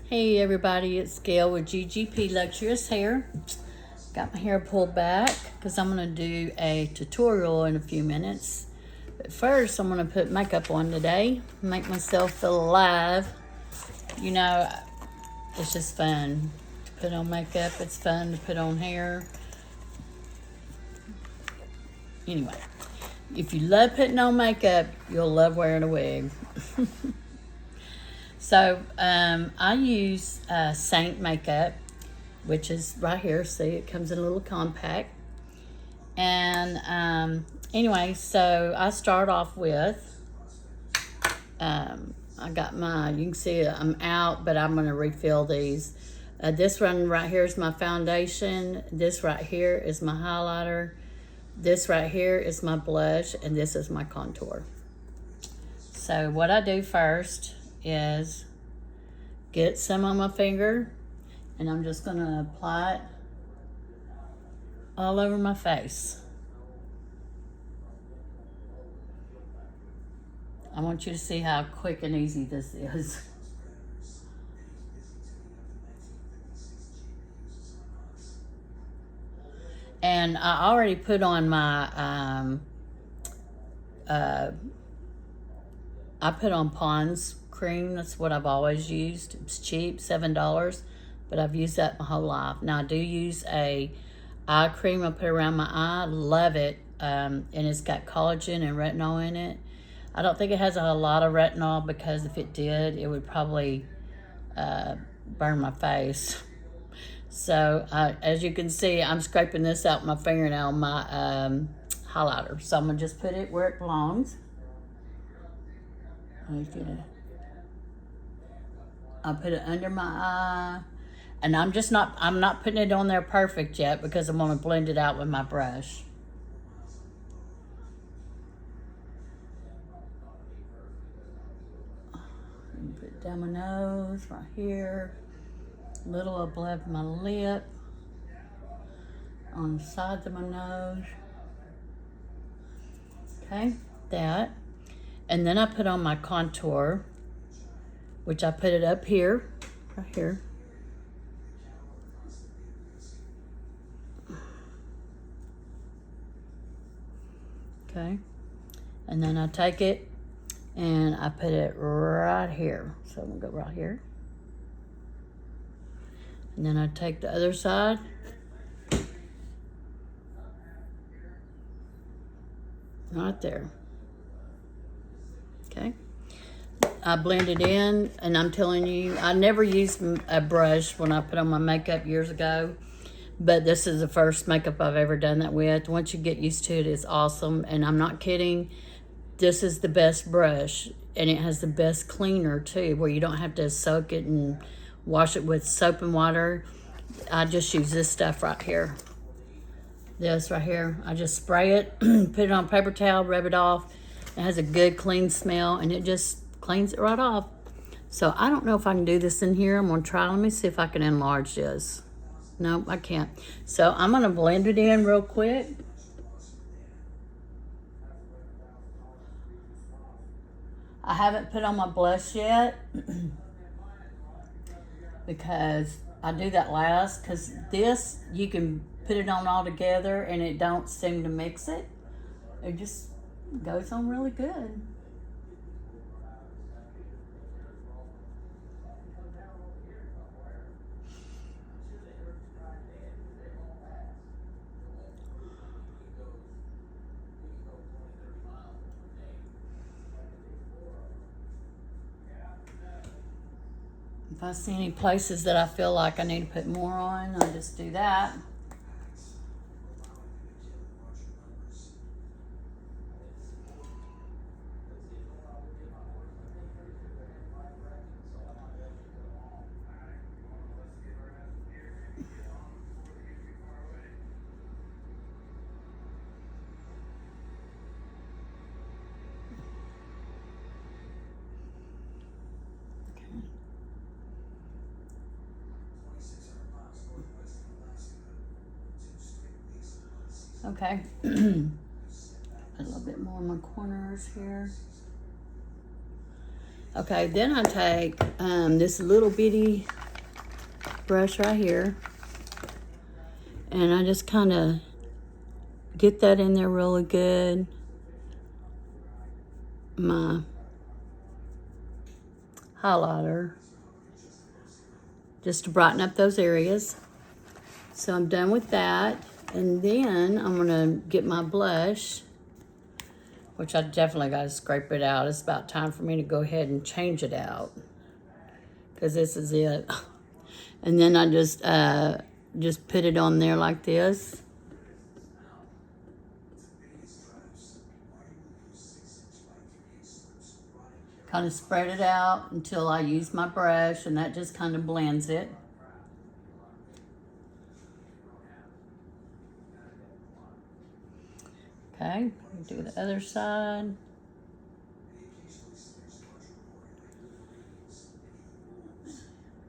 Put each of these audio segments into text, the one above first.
Hey everybody, it's Gail with GGP Luxurious Hair. Got my hair pulled back because I'm going to do a tutorial in a few minutes. But first, I'm going to put makeup on today, make myself feel alive. You know, it's just fun to put on makeup. It's fun to put on hair. Anyway, if you love putting on makeup, you'll love wearing a wig. So I use Saint makeup, which is right here. See, it comes in a little compact. And anyway, so I start off with, I got my, you can see I'm out, but I'm going to refill these. This one right here is my foundation. This right here is my highlighter. This right here is my blush, and this is my contour. So what I do first is get some on my finger, and I'm just going to apply it all over my face. I want you to see how quick and easy this is. And I already put on my, I put on Pond's cream. That's what I've always used. It's cheap, $7, but I've used that my whole life. Now I do use a eye cream I put around my eye. Love it. And it's got collagen and retinol in it. I don't think it has a lot of retinol, because if it did, it would probably burn my face. So as you can see, I'm scraping this out with my fingernail, my highlighter. So I'm gonna just put it where it belongs. I'll put it under my eye, and I'm not putting it on there perfect yet, because I'm gonna blend it out with my brush. Put it down my nose, right here, a little above my lip, on the sides of my nose. Okay, that. And then I put on my contour, which I put it up here, right here. Okay. And then I take it and I put it right here. So I'm gonna go right here. And then I take the other side. Right there. Okay. I blend it in, and I'm telling you, I never used a brush when I put on my makeup years ago, but this is the first makeup I've ever done that with. Once you get used to it, it's awesome, and I'm not kidding. This is the best brush, and it has the best cleaner too, where you don't have to soak it and wash it with soap and water. I just use this stuff right here. This right here. I just spray it, put it on a paper towel, rub it off. It has a good clean smell, and it just cleans it right off. So I don't know if I can do this in here. I'm gonna try. Let me see if I can enlarge this. Nope, I can't. So I'm gonna blend it in real quick. I haven't put on my blush yet because I do that last, because this, you can put it on all together and it don't seem to mix it. It just goes on really good. If I see any places that I feel like I need to put more on, I just do that. Okay. A little bit more in my corners here. Okay, then I take this little bitty brush right here. And I just kind of get that in there really good. My highlighter, just to brighten up those areas. So I'm done with that. And then I'm gonna get my blush, which I definitely gotta scrape it out. It's about time for me to go ahead and change it out, because this is it. And then I just put it on there like this. Kind of spread it out until I use my brush, and that just kind of blends it. Okay, do the other side.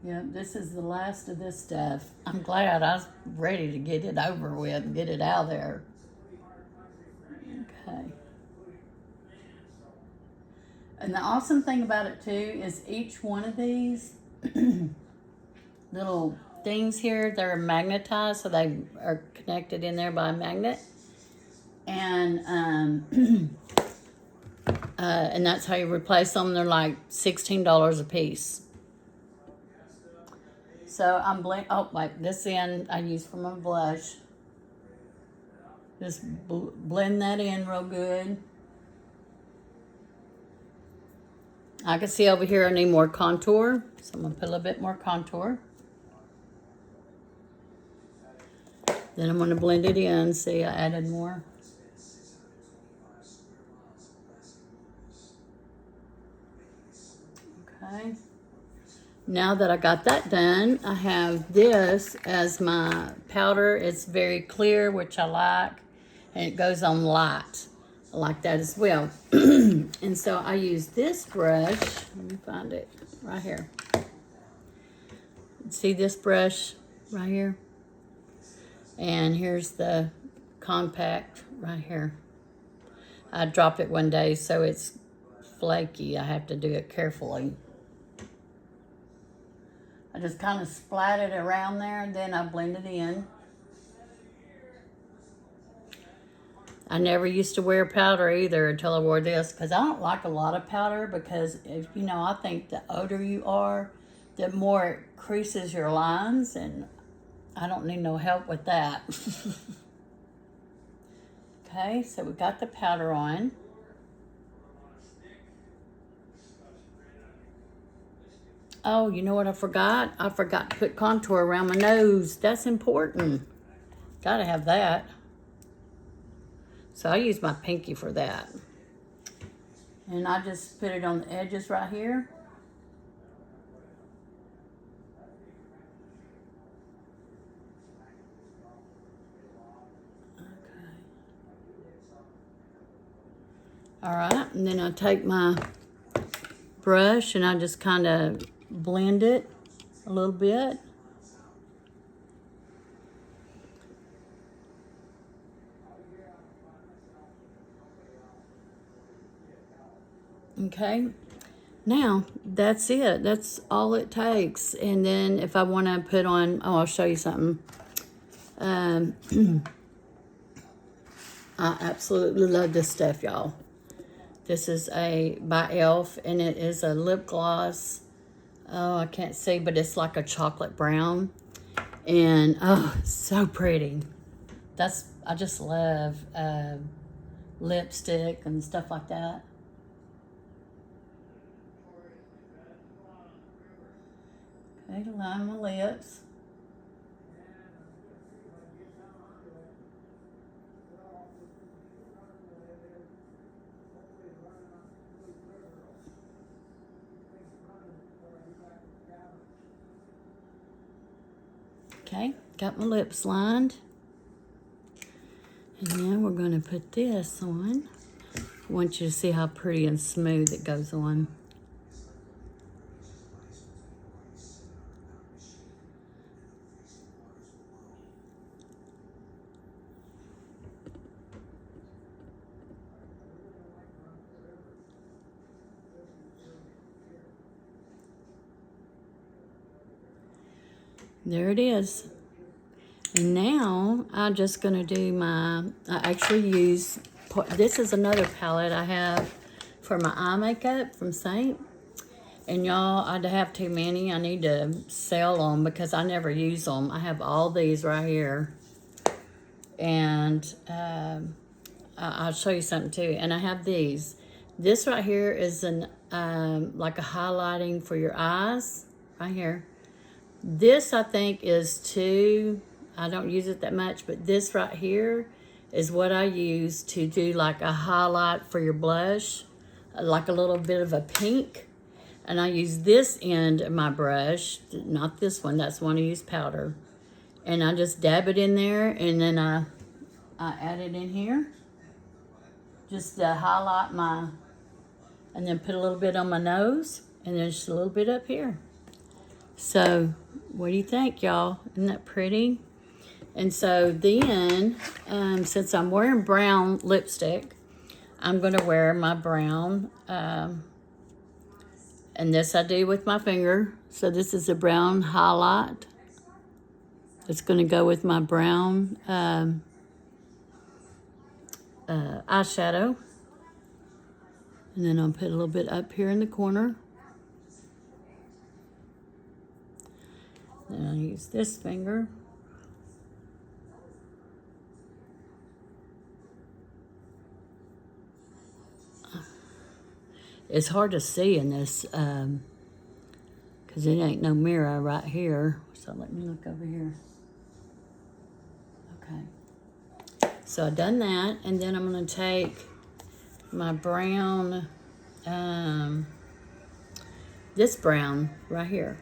Yeah, this is the last of this stuff. I'm glad I was ready to get it over with and get it out of there. Okay. And the awesome thing about it too is each one of these little things here, they're magnetized, so they are connected in there by a magnet. And and that's how you replace them. They're like $16 a piece. So I'm like this end I use for my blush. Just blend that in real good. I can see over here I need more contour, so I'm gonna put a little bit more contour. Then I'm gonna blend it in. See, I added more. Okay. Now that I got that done, I have this as my powder. It's very clear, which I like, and it goes on light. I like that as well. And so I use this brush. Let me find it right here. See this brush right here? And here's the compact right here. I dropped it one day, so it's flaky. I have to do it carefully. I just kind of splat it around there, and then I blend it in. I never used to wear powder either until I wore this, because I don't like a lot of powder, because if you know, I think the older you are, the more it creases your lines, and I don't need no help with that. Okay, so we got the powder on. Oh, you know what I forgot? I forgot to put contour around my nose. That's important. Gotta have that. So I use my pinky for that. And I just put it on the edges right here. Okay. All right, and then I take my brush and I just kind of blend it a little bit. Okay, now that's it. That's all it takes. And then if I want to put on, oh, I'll show you something. I absolutely love this stuff, y'all. This is by e.l.f. and it is a lip gloss. Oh, I can't see, but it's like a chocolate brown. And oh, so pretty. I just love lipstick and stuff like that. Okay, line my lips. Okay, got my lips lined. And now we're going to put this on. I want you to see how pretty and smooth it goes on. There it is. And now I'm just going to do I actually use, this is another palette I have for my eye makeup from Saint. And y'all, I have too many. I need to sell them because I never use them. I have all these right here. And I'll show you something too. And I have these. This right here is like a highlighting for your eyes. Right here. This I think is too, I don't use it that much, but this right here is what I use to do like a highlight for your blush, like a little bit of a pink. And I use this end of my brush, not this one, that's the one I use powder. And I just dab it in there, and then I add it in here. Just to highlight and then put a little bit on my nose, and then just a little bit up here. So, what do you think, y'all? Isn't that pretty? And so then, since I'm wearing brown lipstick, I'm going to wear my brown, and this I do with my finger. So this is a brown highlight. It's going to go with my brown eyeshadow. And then I'll put a little bit up here in the corner. Then I'll use this finger. It's hard to see in this because it ain't no mirror right here. So let me look over here. Okay. So I've done that, and then I'm going to take my brown, this brown right here.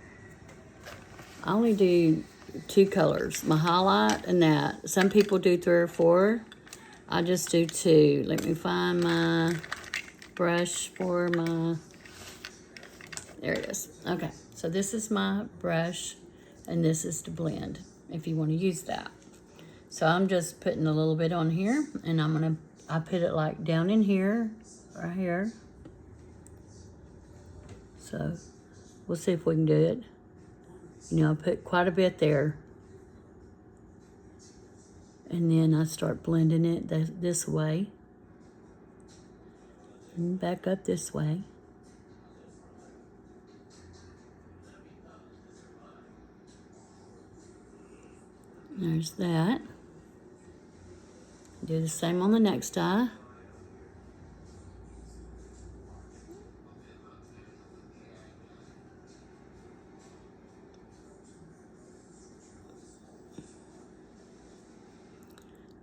I only do 2 colors, my highlight and that. Some people do 3 or 4. I just do 2. Let me find my brush for there it is. Okay, so this is my brush, and this is to blend, if you want to use that. So I'm just putting a little bit on here, and I put it like down in here, right here. So we'll see if we can do it. You know, I put quite a bit there. And then I start blending it this way. And back up this way. There's that. Do the same on the next eye.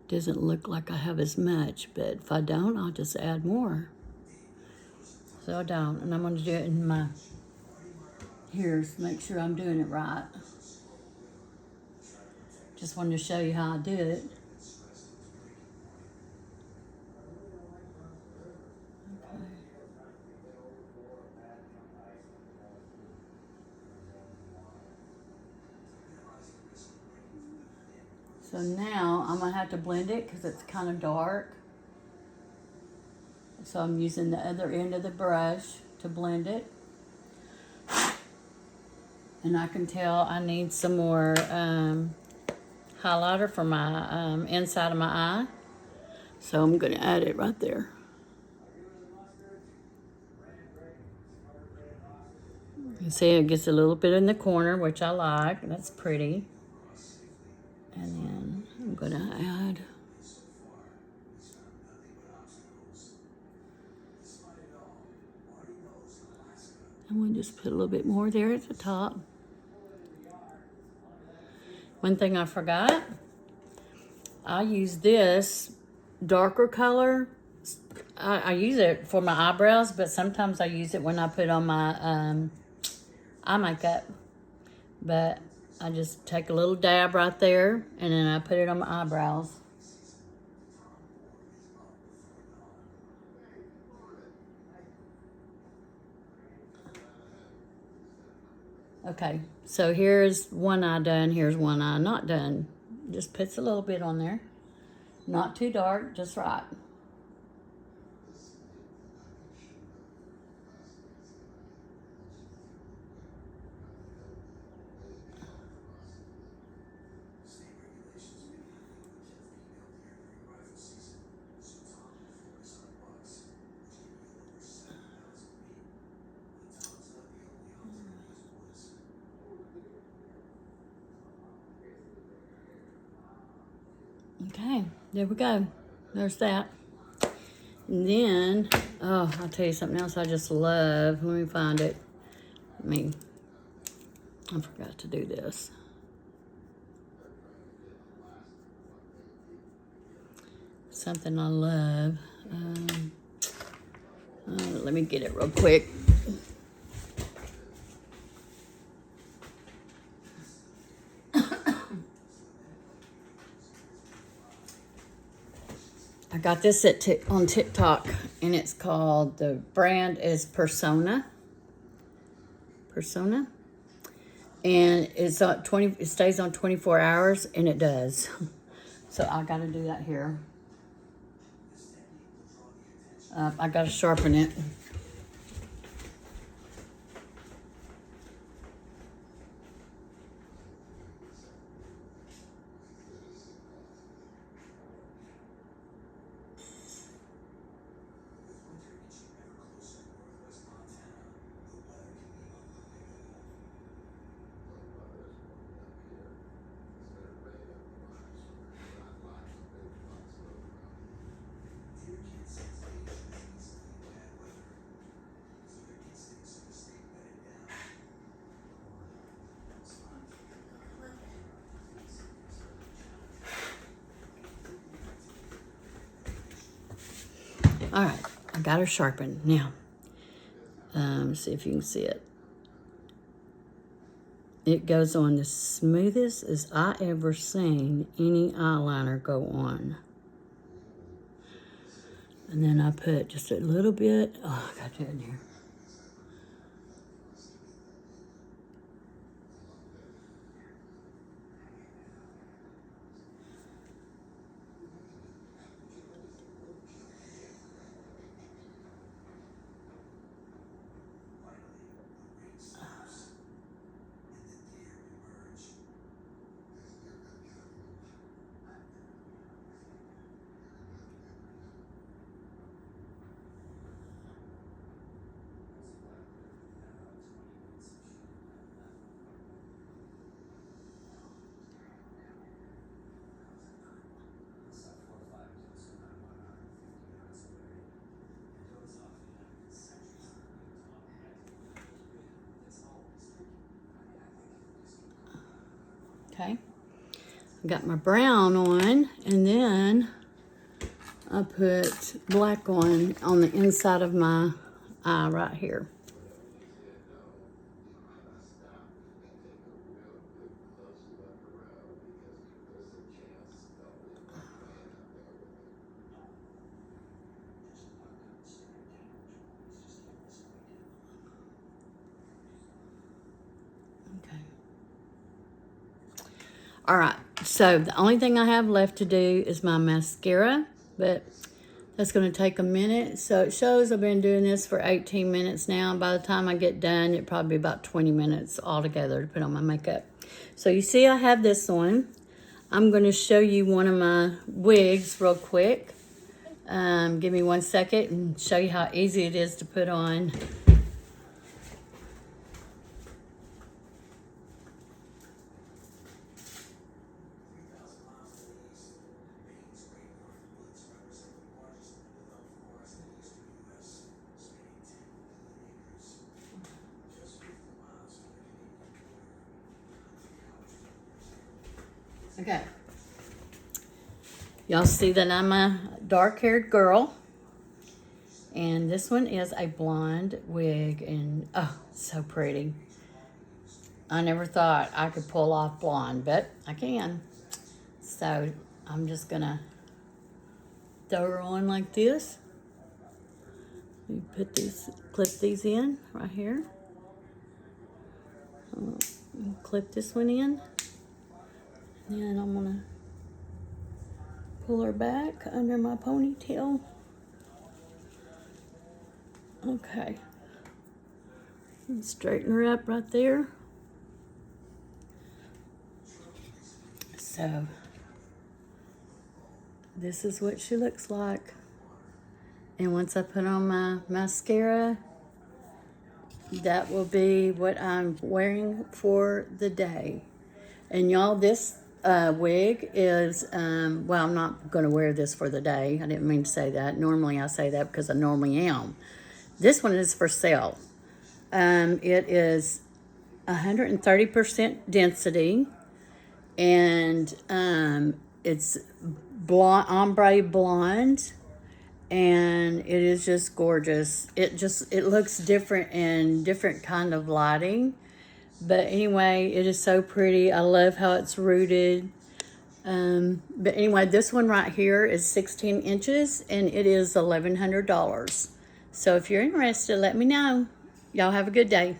Doesn't look like I have as much, but if I don't, I'll just add more. So I don't, and I'm going to do it in my hairs, make sure I'm doing it right. Just wanted to show you how I do it. Okay. So now I'm going to have to blend it because it's kind of dark. So I'm using the other end of the brush to blend it. And I can tell I need some more highlighter for my inside of my eye. So I'm going to add it right there. You see it gets a little bit in the corner, which I like. That's pretty. And then I'm going to add and we'll just put a little bit more there at the top. One thing I forgot, I use this darker color. I use it for my eyebrows, but sometimes I use it when I put on my eye makeup. But I just take a little dab right there, and then I put it on my eyebrows. Okay, so here's one eye done, here's one eye not done. Just puts a little bit on there. Not too dark, just right. there we go. There's that. And then, oh, I'll tell you something else I just love. Let me find it. I forgot to do this. Something I love. Let me get it real quick. I got this on TikTok, and it's called, the brand is Persona. And it's on it stays on 24 hours, and it does. So I got to do that here. I got to sharpen it. All right, I got her sharpened. Now, see if you can see it. It goes on the smoothest as I ever seen any eyeliner go on. And then I put just a little bit, oh, I got that in here. Okay, I got my brown on, and then I put black on the inside of my eye right here. All right, so the only thing I have left to do is my mascara, but that's going to take a minute. So it shows I've been doing this for 18 minutes now. By the time I get done, it'll probably be about 20 minutes altogether to put on my makeup. So you see I have this on. I'm going to show you one of my wigs real quick. Give me 1 second and show you how easy it is to put on. Okay. Y'all see that I'm a dark-haired girl. And this one is a blonde wig, and oh, so pretty. I never thought I could pull off blonde, but I can. So I'm just gonna throw her on like this. You put these, clip these in right here. Clip this one in. And I'm gonna pull her back under my ponytail. Okay. And straighten her up right there. So this is what she looks like. And once I put on my mascara, that will be what I'm wearing for the day. And y'all, this wig is, well, I'm not going to wear this for the day. I didn't mean to say that. Normally I say that because I normally am. This one is for sale. It is 130% density, and it's blonde, ombre blonde, and it is just gorgeous. It looks different in different kind of lighting, but anyway, it is so pretty. I love how it's rooted. But anyway, this one right here is 16 inches, and it is $1,100. So if you're interested, let me know. Y'all have a good day.